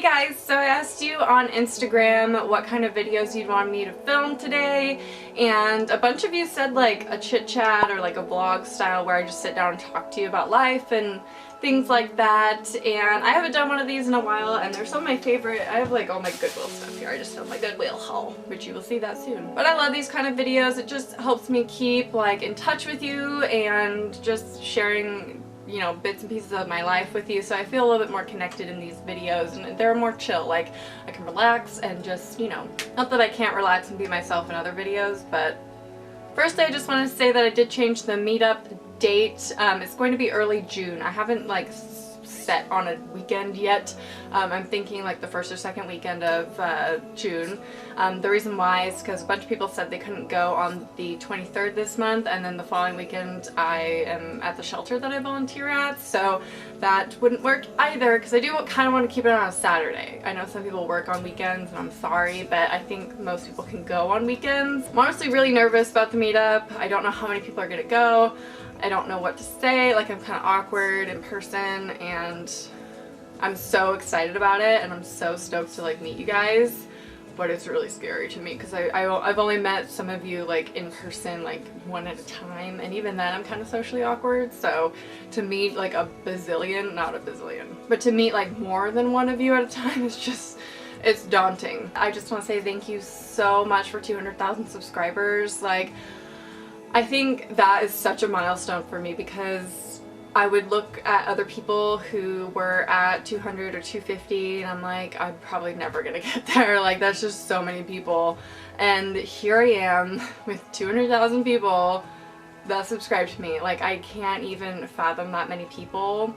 guys, so I asked you on Instagram what kind of videos you'd want me to film today, and a bunch of you said like a chit chat or like a vlog style where I just sit down and talk to you about life and things like that. And I haven't done one of these in a while, and they're some of my favorite. I have like all my Goodwill stuff here. I just filmed my Goodwill haul, which you will see that soon. But I love these kind of videos. It just helps me keep like in touch with you and just sharing, you know, bits and pieces of my life with you, so I feel a little bit more connected in these videos, and they're more chill. Like, I can relax and just, you know, not that I can't relax and be myself in other videos, but first I just want to say that I did change the meetup date. It's going to be early June. I haven't like set on a weekend yet. I'm thinking like the first or second weekend of June. The reason why is because a bunch of people said they couldn't go on the 23rd this month, and then the following weekend I am at the shelter that I volunteer at, so that wouldn't work either, because I do kind of want to keep it on a Saturday. I know some people work on weekends, and I'm sorry, but I think most people can go on weekends. I'm honestly really nervous about the meetup. I don't know how many people are gonna go. I don't know what to say. Like, I'm kind of awkward in person, and I'm so excited about it, and I'm so stoked to like meet you guys, but it's really scary to me because I've only met some of you like in person like one at a time, and even then I'm kind of socially awkward. So to meet like a bazillion, not a bazillion, but to meet like more than one of you at a time is just, it's daunting. I just want to say thank you so much for 200,000 subscribers. Like, I think that is such a milestone for me, because I would look at other people who were at 200 or 250 and I'm like, I'm probably never gonna get there. Like, that's just so many people. And here I am with 200,000 people that subscribe to me. Like, I can't even fathom that many people.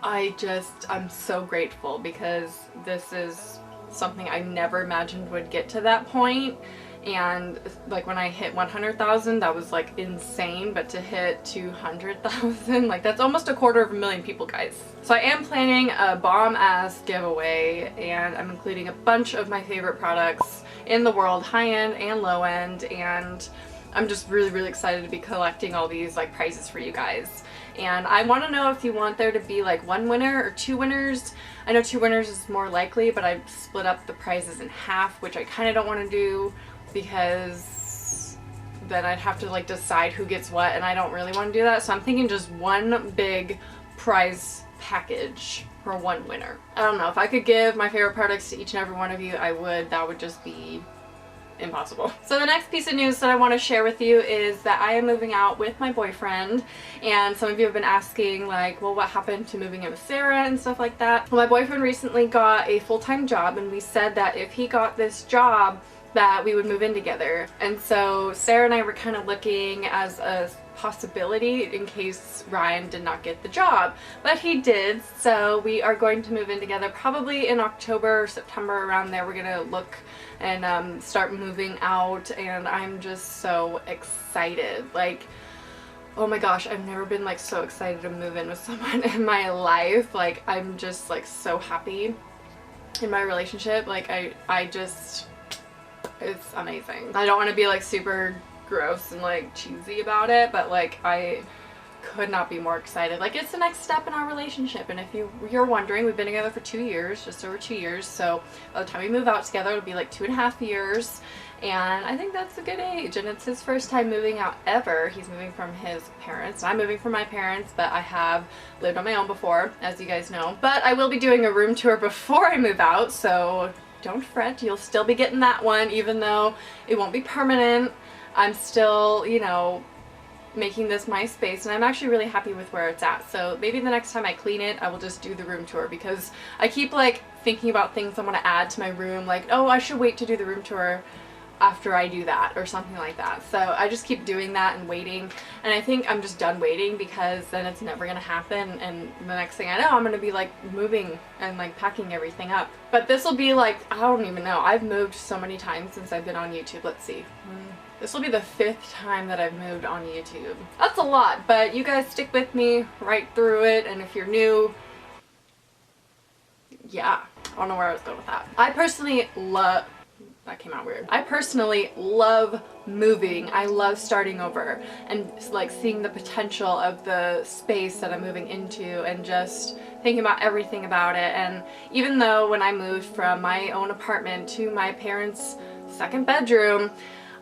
I'm so grateful, because this is something I never imagined would get to that point. And like when I hit 100,000, that was like insane, but to hit 200,000, like that's almost 250,000 people, guys. So I am planning a bomb ass giveaway, and I'm including a bunch of my favorite products in the world, high end and low end, and I'm just really excited to be collecting all these like prizes for you guys. And I want to know if you want there to be like one winner or two winners. I know two winners is more likely, but I've split up the prizes in half, which I kind of don't want to do, because then I'd have to like decide who gets what, and I don't really want to do that. So I'm thinking just one big prize package for one winner. I don't know, if I could give my favorite products to each and every one of you, I would. That would just be impossible. So the next piece of news that I want to share with you is that I am moving out with my boyfriend, and some of you have been asking like, well, what happened to moving in with Sarah and stuff like that. Well, my boyfriend recently got a full-time job, and we said that if he got this job that we would move in together. And so Sarah and I were kind of looking as a possibility in case Ryan did not get the job, but he did. So we are going to move in together probably in October or September, around there. We're gonna look and start moving out, and I'm just so excited. Like, oh my gosh, I've never been like so excited to move in with someone in my life. Like, I'm just like so happy in my relationship. Like, I just, it's amazing. I don't want to be like super gross and like cheesy about it, but like I could not be more excited. Like, it's the next step in our relationship. And if you're wondering, we've been together for 2 years, just over 2 years. So by the time we move out together, it'll be like 2.5 years. And I think that's a good age. And it's his first time moving out ever. He's moving from his parents. I'm moving from my parents, but I have lived on my own before, as you guys know. But I will be doing a room tour before I move out, so don't fret. You'll still be getting that one, even though it won't be permanent. I'm still, you know, making this my space, and I'm actually really happy with where it's at. So maybe the next time I clean it, I will just do the room tour, because I keep like thinking about things I want to add to my room, like, oh, I should wait to do the room tour after I do that or something like that. So I just keep doing that and waiting, and I think I'm just done waiting, because then it's never gonna happen, and the next thing I know, I'm gonna be like moving and like packing everything up. But this will be like, I don't even know, I've moved so many times since I've been on YouTube. Let's see, this will be the 5th time that I've moved on YouTube. That's a lot, but you guys stick with me right through it, and if you're new, yeah, I don't know where I was going with that. I personally love, that came out weird. I personally love moving. I love starting over and like seeing the potential of the space that I'm moving into, and just thinking about everything about it. And even though when I moved from my own apartment to my parents' second bedroom,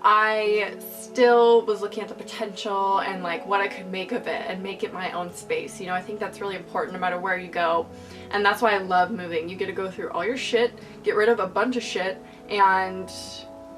I still was looking at the potential and like what I could make of it and make it my own space. You know, I think that's really important no matter where you go. And that's why I love moving. You get to go through all your shit, get rid of a bunch of shit, and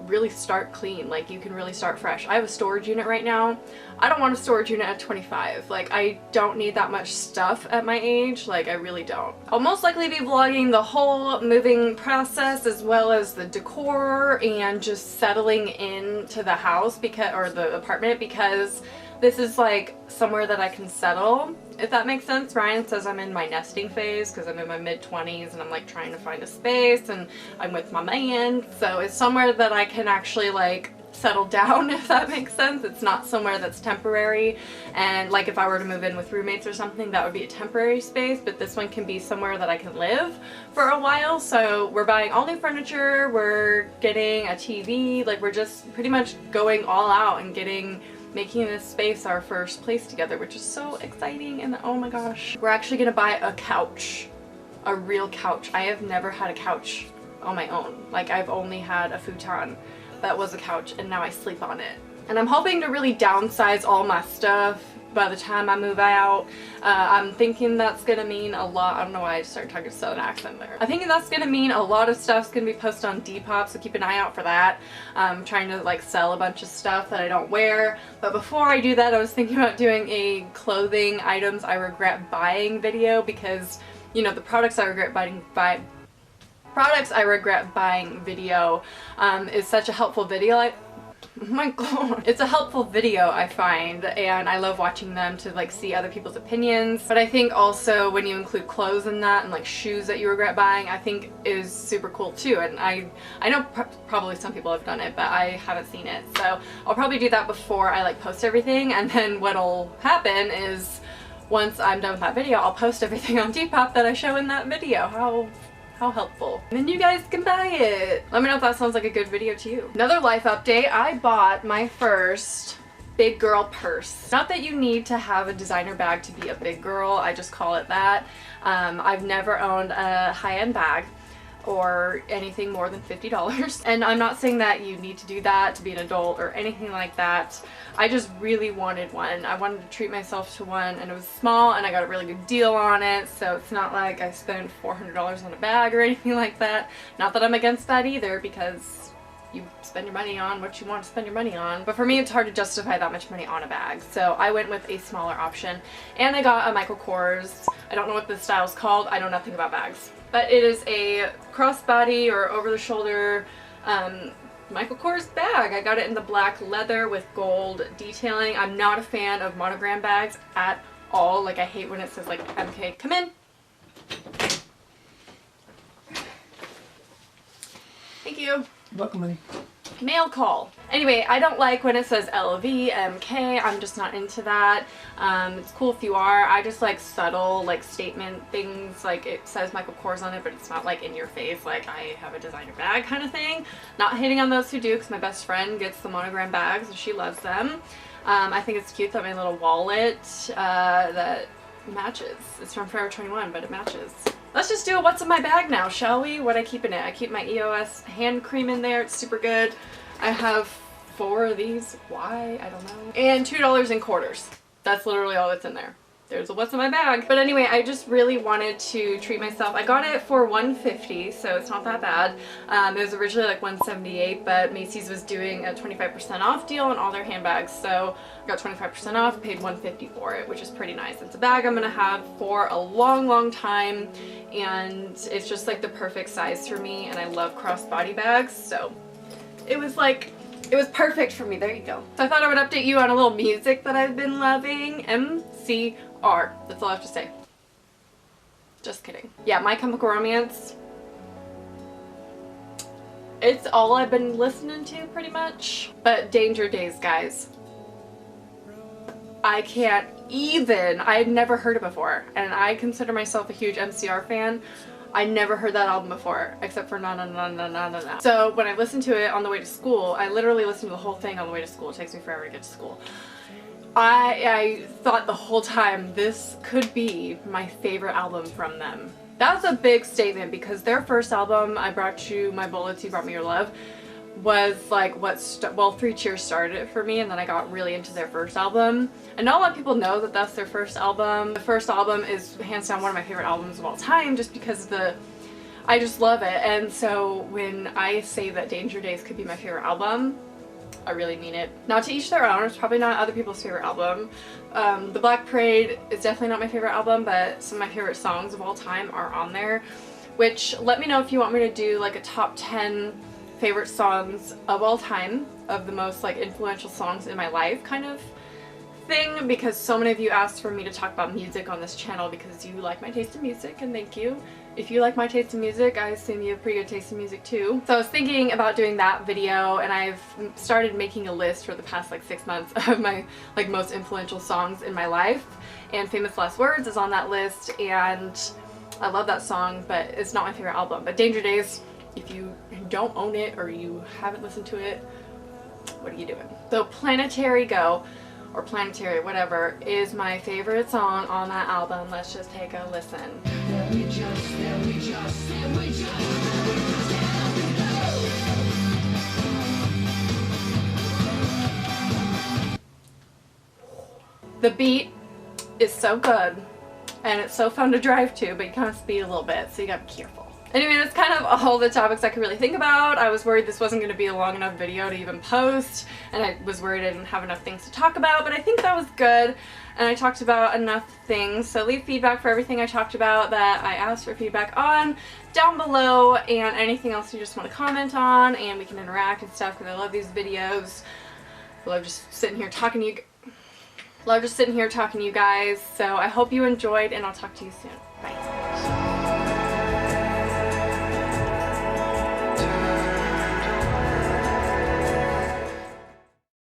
really start clean. Like, you can really start fresh. I have a storage unit right now. I don't want a storage unit at 25. Like, I don't need that much stuff at my age. Like, I really don't. I'll most likely be vlogging the whole moving process as well as the decor and just settling into the house or the apartment, because this is like somewhere that I can settle, if that makes sense. Ryan says I'm in my nesting phase because I'm in my mid-20s and I'm like trying to find a space and I'm with my man. So it's somewhere that I can actually like settle down, if that makes sense. It's not somewhere that's temporary, and like if I were to move in with roommates or something, that would be a temporary space, but this one can be somewhere that I can live for a while. So we're buying all new furniture, we're getting a TV, like we're just pretty much going all out and making this space our first place together, which is so exciting. And oh my gosh, we're actually gonna buy a couch, a real couch. I have never had a couch on my own. Like, I've only had a futon that was a couch, and now I sleep on it. And I'm hoping to really downsize all my stuff by the time I move out. I'm thinking that's gonna mean a lot. I don't know why I started talking Southern accent there. I'm thinking that's gonna mean a lot of stuff's gonna be posted on Depop, so keep an eye out for that. I'm trying to like sell a bunch of stuff that I don't wear. But before I do that, I was thinking about doing a clothing items I regret buying video, because, you know, the products I regret buying video is such a helpful video. Oh my god, it's a helpful video, I find, and I love watching them to like see other people's opinions. But I think also when you include clothes in that and like shoes that you regret buying, I think is super cool too. And I know probably some people have done it, but I haven't seen it, so I'll probably do that before I like post everything. And then what'll happen is, once I'm done with that video, I'll post everything on Depop that I show in that video. How helpful. And then you guys can buy it. Let me know if that sounds like a good video to you. Another life update, I bought my first big girl purse. Not that you need to have a designer bag to be a big girl, I just call it that. I've never owned a high-end bag or anything more than $50. And I'm not saying that you need to do that to be an adult or anything like that. I just really wanted one. I wanted to treat myself to one, and it was small and I got a really good deal on it, so it's not like I spent $400 on a bag or anything like that. Not that I'm against that either, because you spend your money on what you want to spend your money on. But for me, it's hard to justify that much money on a bag. So I went with a smaller option, and I got a Michael Kors. I don't know what this style is called. I know nothing about bags. But it is a crossbody or over-the-shoulder Michael Kors bag. I got it in the black leather with gold detailing. I'm not a fan of monogram bags at all. Like, I hate when it says like MK. Come in. Thank you. You're welcome, honey. Mail call. Anyway, I don't like when it says LV, MK. I'm just not into that. It's cool if you are. I just like subtle like statement things, like it says Michael Kors on it, but it's not like in your face like I have a designer bag kind of thing. Not hating on those who do, because my best friend gets the monogram bags and she loves them. I think it's cute that my little wallet that matches. It's from Forever 21, but it matches. Let's just do a what's in my bag now, shall we? What I keep in it. I keep my EOS hand cream in there. It's super good. I have 4 of these. Why? I don't know. And $2 in quarters. That's literally all that's in there. There's a what's in my bag. But anyway, I just really wanted to treat myself. I got it for $150, so it's not that bad. It was originally like $178, but Macy's was doing a 25% off deal on all their handbags, so I got 25% off, paid $150 for it, which is pretty nice. It's a bag I'm gonna have for a long, long time, and it's just like the perfect size for me, and I love crossbody bags, so it was perfect for me. There you go. So I thought I would update you on a little music that I've been loving. MCR. That's all I have to say. Just kidding. Yeah, My Chemical Romance. It's all I've been listening to pretty much. But Danger Days, guys. I can't even. I had never heard it before. And I consider myself a huge MCR fan. I never heard that album before, except for Na Na Na Na Na Na Na. So when I listened to it on the way to school, I literally listened to the whole thing on the way to school. It takes me forever to get to school. I thought the whole time this could be my favorite album from them. That's a big statement because their first album, I Brought You My Bullets, You Brought Me Your Love, was like what, well, Three Cheers started it for me, and then I got really into their first album. And not a lot of people know that that's their first album. The first album is hands down one of my favorite albums of all time just because I just love it. And so when I say that Danger Days could be my favorite album, I really mean it. Now, to each their own, it's probably not other people's favorite album. The Black Parade is definitely not my favorite album, but some of my favorite songs of all time are on there, which let me know if you want me to do like a top 10 favorite songs of all time, of the most like influential songs in my life kind of thing, because so many of you asked for me to talk about music on this channel because you like my taste in music, and thank you. If you like my taste in music, I assume you have pretty good taste in music too. So I was thinking about doing that video, and I've started making a list for the past like 6 months of my like most influential songs in my life, and Famous Last Words is on that list, and I love that song, but it's not my favorite album. But Danger Days, if you don't own it or you haven't listened to it, what are you doing? So Planetary Go, or Planetary, whatever, is my favorite song on that album. Let's just take a listen. The beat is so good, and it's so fun to drive to, but you kind of speed a little bit, so you gotta be careful. Anyway, that's kind of all the topics I could really think about. I was worried this wasn't going to be a long enough video to even post, and I was worried I didn't have enough things to talk about, but I think that was good, and I talked about enough things. So leave feedback for everything I talked about that I asked for feedback on down below, and anything else you just want to comment on, and we can interact and stuff, because I love these videos. I love just sitting here talking to you. Love just sitting here talking to you guys. So I hope you enjoyed, and I'll talk to you soon. Bye.